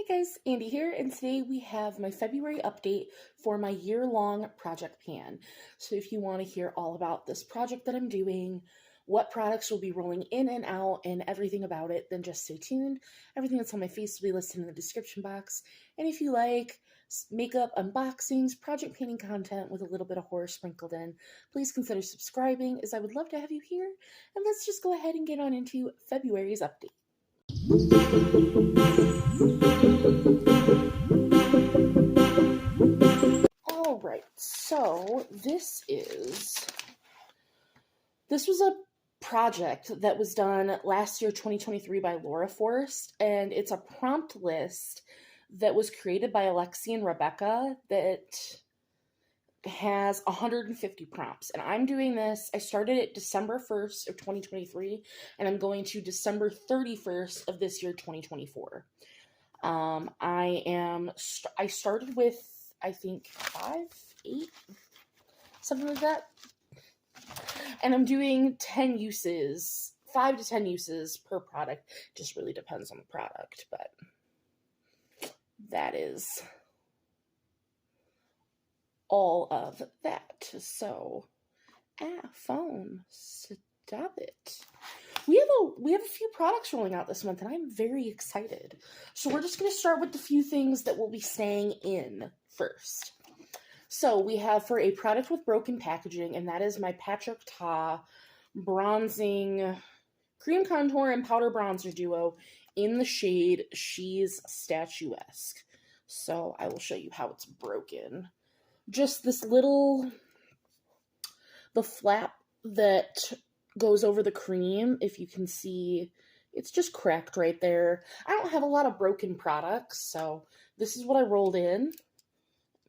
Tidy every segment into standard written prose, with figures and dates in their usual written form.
guys, Andy here, and today we have my February update for my year-long project pan. So if you want to hear all about this project that I'm doing, what products will be rolling in and out, and everything about it, then just stay tuned. Everything that's on my face will be listed in the description box. And if you like makeup unboxings, project painting content with a little bit of horror sprinkled in, please consider subscribing, as I would love to have you here. And let's just go ahead and get on into February's update. Alright, so this was a project that was done last year, 2023, by Laura Forrest, and it's a prompt list that was created by Alexy and Rebecca that has 150 prompts. And I'm doing this, I started it December 1st of 2023, and I'm going to December 31st of this year, 2024. I started with, I think, 5, 8, something like that. And I'm doing 10 uses, 5 to 10 uses per product. Just really depends on the product, but that is all of that. So, phone, stop it. We have a few products rolling out this month, and I'm very excited. So we're just going to start with the few things that will be staying in first. So we have for a product with broken packaging, and that is my Patrick Ta Bronzing Cream Contour and Powder Bronzer Duo in the shade She's Statuesque. So I will show you how it's broken. Just this little, the flap that goes over the cream, if you can see, it's just cracked right there. I don't have a lot of broken products, so this is what I rolled in.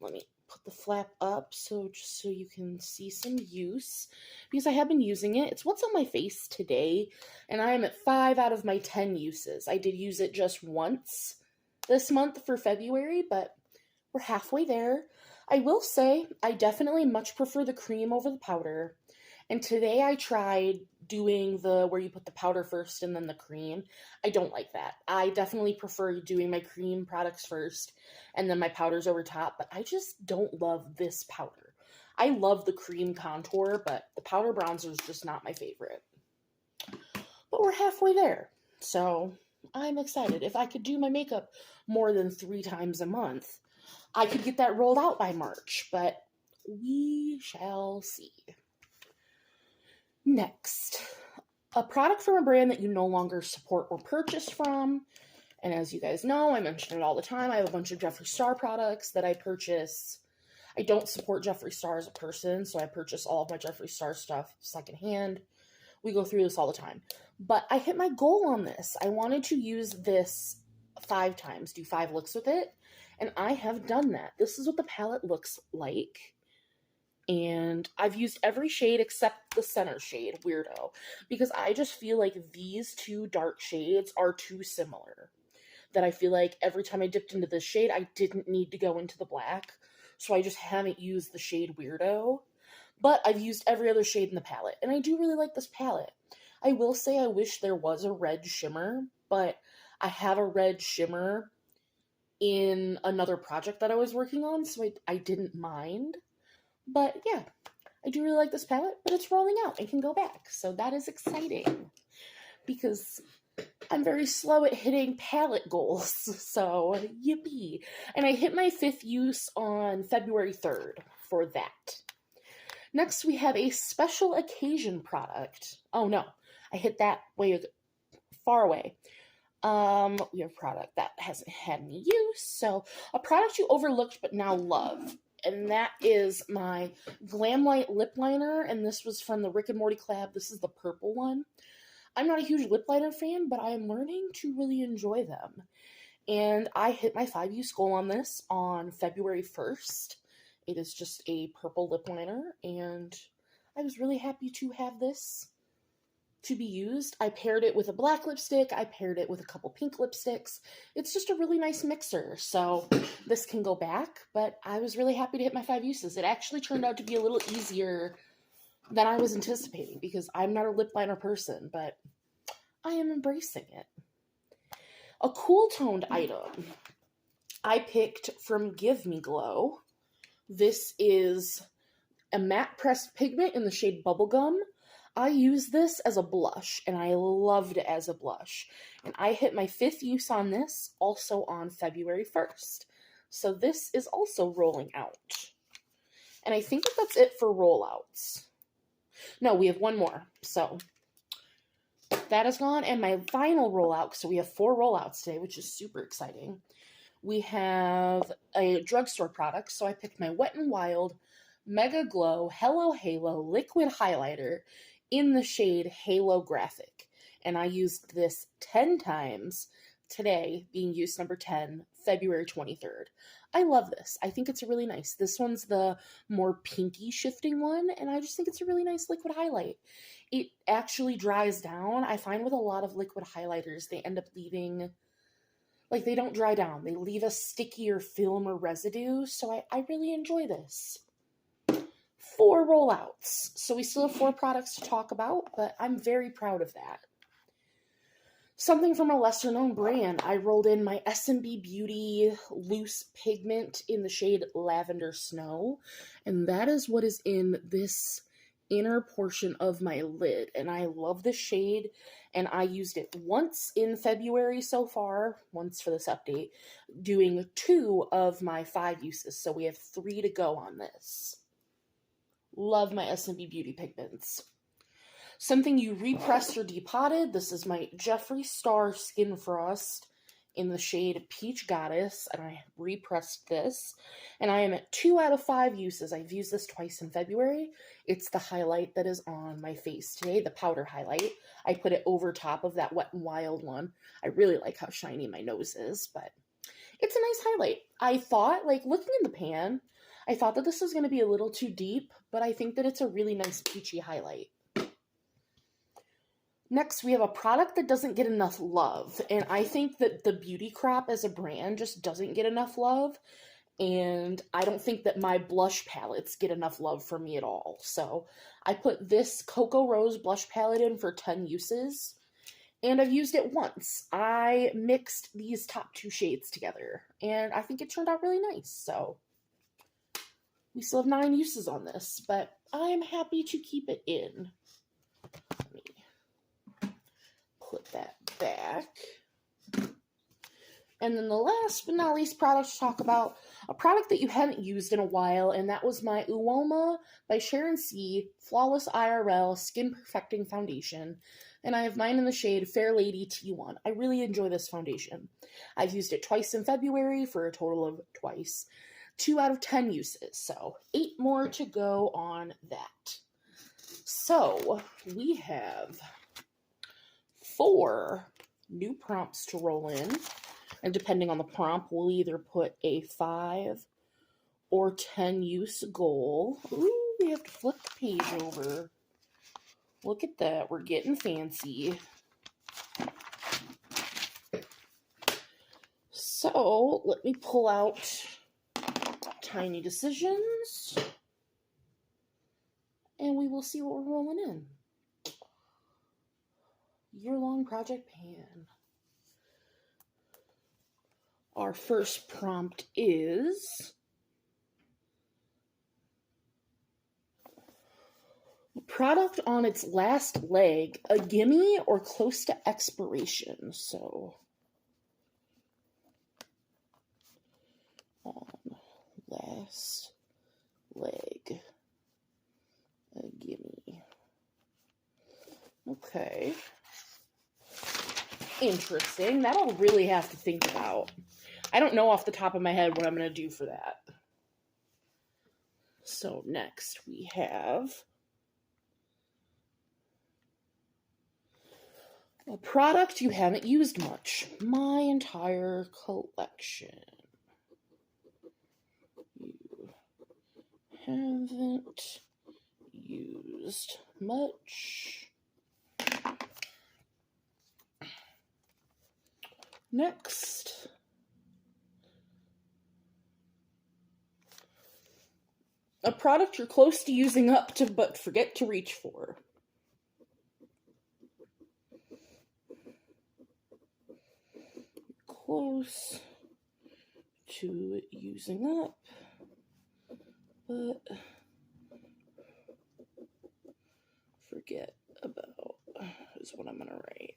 Let me put the flap up just so you can see some use, because I have been using it. It's what's on my face today, and I am at 5 out of my 10 uses. I did use it just once this month for February, but we're halfway there. I will say I definitely much prefer the cream over the powder. And today I tried doing where you put the powder first and then the cream. I don't like that. I definitely prefer doing my cream products first and then my powders over top, but I just don't love this powder. I love the cream contour, but the powder bronzer is just not my favorite. But we're halfway there, so I'm excited. If I could do my makeup more than 3 times a month, I could get that rolled out by March, but we shall see. Next, a product from a brand that you no longer support or purchase from. And as you guys know, I mention it all the time, I have a bunch of Jeffree Star products that I purchase. I don't support Jeffree Star as a person, so I purchase all of my Jeffree Star stuff secondhand. We go through this all the time. But I hit my goal on this. I wanted to use this 5 times, do 5 looks with it, and I have done that. This is what the palette looks like. And I've used every shade except the center shade, Weirdo, because I just feel like these 2 dark shades are too similar. That I feel like every time I dipped into this shade, I didn't need to go into the black, so I just haven't used the shade Weirdo. But I've used every other shade in the palette, and I do really like this palette. I will say I wish there was a red shimmer, but I have a red shimmer in another project that I was working on, so I didn't mind. But yeah, I do really like this palette, but it's rolling out and can go back. So that is exciting because I'm very slow at hitting palette goals. So yippee. And I hit my 5th use on February 3rd for that. Next, we have a special occasion product. Oh no, I hit that way far away. We have a product that hasn't had any use. So a product you overlooked but now love. And that is my Glam Light Lip Liner, and this was from the Rick and Morty collab. This is the purple one. I'm not a huge lip liner fan, but I am learning to really enjoy them. And I hit my 5 use goal on this on February 1st. It is just a purple lip liner, and I was really happy to have this to be used. I paired it with a black lipstick. I paired it with a couple pink lipsticks. It's just a really nice mixer, so this can go back, but I was really happy to hit my 5 uses. It actually turned out to be a little easier than I was anticipating, because I'm not a lip liner person, but I am embracing it. A cool toned item I picked from Give Me Glow. This is a matte pressed pigment in the shade Bubblegum. I use this as a blush, and I loved it as a blush. And I hit my 5th use on this, also on February 1st. So this is also rolling out. And I think that's it for rollouts. No, we have one more. So that is gone. And my final rollout, so we have 4 rollouts today, which is super exciting. We have a drugstore product. So I picked my Wet n Wild Mega Glow Hello Halo Liquid Highlighter in the shade Halo Graphic. And I used this 10 times today, being use number 10, February 23rd. I love this. I think it's really nice. This one's the more pinky shifting one, and I just think it's a really nice liquid highlight. It actually dries down. I find with a lot of liquid highlighters, they end up leaving, like, they don't dry down. They leave a stickier film or residue, so I really enjoy this. 4 rollouts. So we still have 4 products to talk about, but I'm very proud of that. Something from a lesser known brand, I rolled in my S&B Beauty loose pigment in the shade Lavender Snow, and that is what is in this inner portion of my lid, and I love this shade, and I used it once in February so far, once for this update, doing 2 of my 5 uses, so we have 3 to go on this. Love my S&B Beauty pigments. Something you repressed or depotted. This is my Jeffree Star Skin Frost in the shade Peach Goddess, and I repressed this. And I am at 2 out of 5 uses. I've used this twice in February. It's the highlight that is on my face today, the powder highlight. I put it over top of that Wet n Wild one. I really like how shiny my nose is, but it's a nice highlight. I thought, like, looking in the pan, I thought that this was going to be a little too deep, but I think that it's a really nice peachy highlight. Next, we have a product that doesn't get enough love, and I think that the Beauty Crop as a brand just doesn't get enough love, and I don't think that my blush palettes get enough love for me at all. So I put this Cocoa Rose blush palette in for 10 uses, and I've used it once. I mixed these top 2 shades together, and I think it turned out really nice. So we still have 9 uses on this, but I'm happy to keep it in. Let me put that back. And then the last but not least product to talk about, a product that you haven't used in a while, and that was my Uoma by Sharon C. Flawless IRL Skin Perfecting Foundation. And I have mine in the shade Fair Lady T1. I really enjoy this foundation. I've used it twice in February for a total of twice. 2 out of 10 uses, so 8 more to go on that. So we have 4 new prompts to roll in, and depending on the prompt, we'll either put a 5 or 10 use goal. Ooh, we have to flip the page over. Look at that, we're getting fancy. So let me pull out Tiny Decisions, and we will see what we're rolling in. Year-long project pan. Our first prompt is product on its last leg, a gimme or close to expiration. So on last leg, a gimme. Okay. Interesting. That I'll really have to think about. I don't know off the top of my head what I'm going to do for that. So next we have a product you haven't used much. My entire collection. You haven't used much. Next, a product you're close to using up to but forget to reach for. Close to using up, but forget about is what I'm going to write.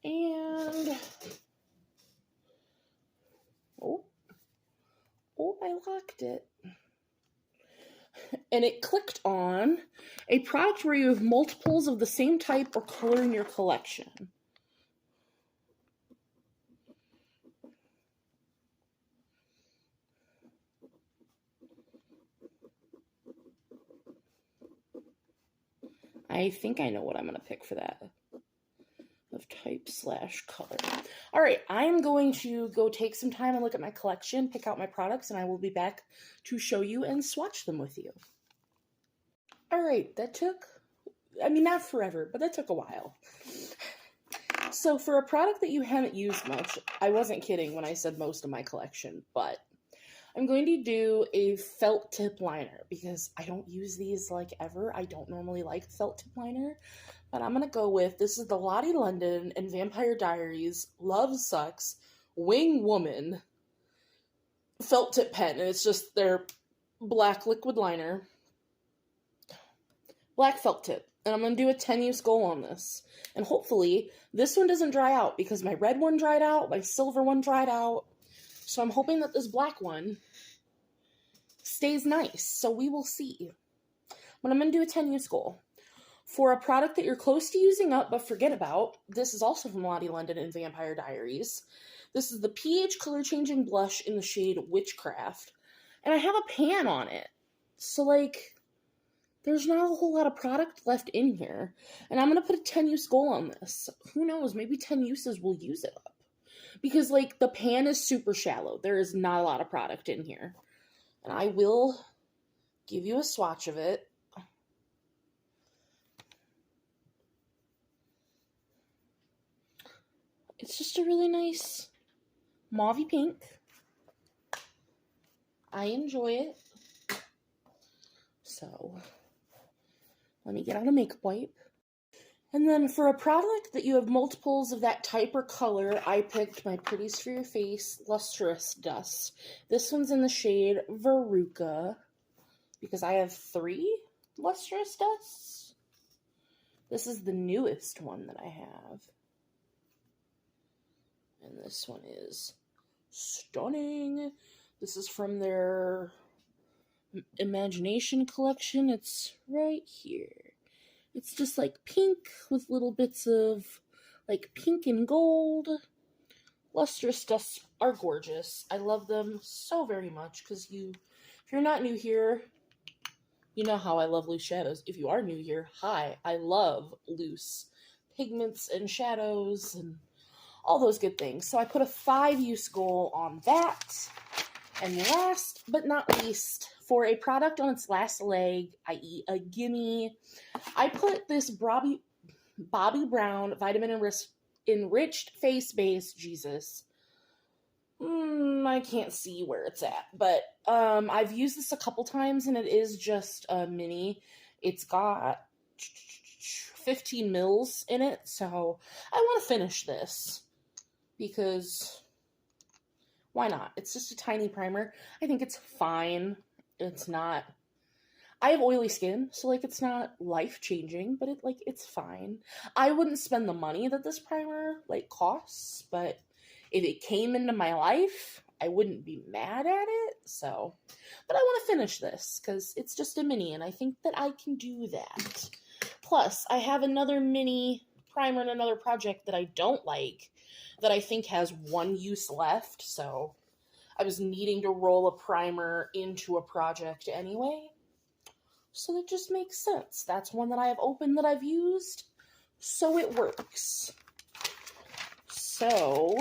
And, oh, I locked it. And it clicked on a product where you have multiples of the same type or color in your collection. I think I know what I'm going to pick for that. Of type / color. All right, I am going to go take some time and look at my collection, pick out my products, and I will be back to show you and swatch them with you. All right, that took, I mean, not forever, but that took a while. So for a product that you haven't used much, I wasn't kidding when I said most of my collection, but I'm going to do a felt tip liner because I don't use these like ever. I don't normally like felt tip liner. But I'm going to go with, this is the Lottie London and Vampire Diaries Love Sucks Wing Woman felt tip pen. And it's just their black liquid liner. Black felt tip. And I'm going to do a 10-use goal on this. And hopefully this one doesn't dry out because my red one dried out, my silver one dried out. So I'm hoping that this black one stays nice. So we will see. But I'm going to do a 10-use goal. For a product that you're close to using up but forget about, this is also from Lottie London and Vampire Diaries. This is the pH Color Changing Blush in the shade Witchcraft. And I have a pan on it. So, like, there's not a whole lot of product left in here. And I'm going to put a 10-use goal on this. Who knows? Maybe 10 uses will use it up. Because, like, the pan is super shallow. There is not a lot of product in here. And I will give you a swatch of it. It's just a really nice mauvey pink. I enjoy it. So, let me get out a makeup wipe. And then for a product that you have multiples of that type or color, I picked my Pretties for Your Face Lustrous Dust. This one's in the shade Veruca because I have 3 lustrous dusts. This is the newest one that I have. And this one is stunning. This is from their Imagination collection. It's right here. It's just like pink with little bits of like pink and gold. Lustrous dusts are gorgeous. I love them so very much because if you're not new here, you know how I love loose shadows. If you are new here, hi, I love loose pigments and shadows and all those good things. So I put a 5-use goal on that. And last but not least, for a product on its last leg, i.e. a gimme, I put this Bobbi Brown Vitamin Enriched Face Base. Jesus. I can't see where it's at. But I've used this a couple times, and it is just a mini. It's got 15 mils in it, so I want to finish this. Because why not? It's just a tiny primer. I think it's fine. It's not, I have oily skin, so like it's not life-changing, but it's fine. I wouldn't spend the money that this primer like costs, but if it came into my life, I wouldn't be mad at it. So, but I want to finish this because it's just a mini, and I think that I can do that. Plus, I have another mini primer in another project that I don't like, that I think has 1 use left, so I was needing to roll a primer into a project anyway. So that just makes sense. That's one that I have open that I've used, so it works. So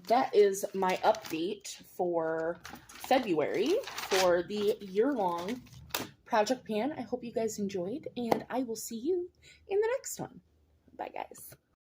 that is my update for February for the year-long project pan. I hope you guys enjoyed, and I will see you in the next one. Bye, guys.